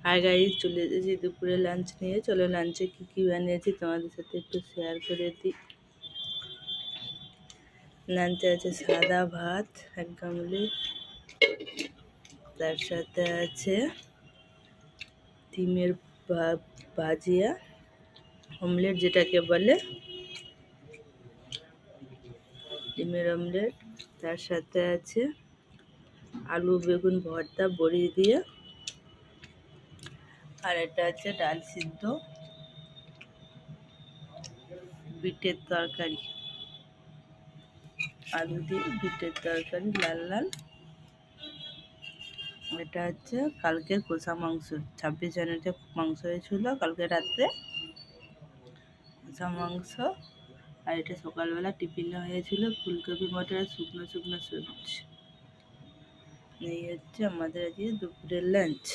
আর guys চলে এসেছি দুপুরে লাঞ্চ নিয়ে। চলো লাঞ্চে কি কি বানিয়েছি তোমাদের সাথে একটু শেয়ার করে দিই। লাঞ্চে আছে সাদা ভাত এক গামলি, তার সাথে আছে ডিমের ভাজিয়া, অমলেট যেটাকে বলে ডিমের অমলেট। তার সাথে আছে আলু বেগুন ভর্তা বড়ি দিয়ে, আর এটা আছে ডাল সিদ্ধ, বিটের তরকারি, আলু দিয়ে বিটের তরকারি লাল লাল। এটা হচ্ছে কালকের কষা মাংস, 26 জানুয়ারিতে মাংস হয়েছিল কালকে রাত্রে, কষা মাংস। আর এটা সকালবেলা টিফিনে হয়েছিল ফুলকপি মটরের শুকনো শুকনো সবজি। এই হচ্ছে আমাদের আজকে দুপুরের লাঞ্চ।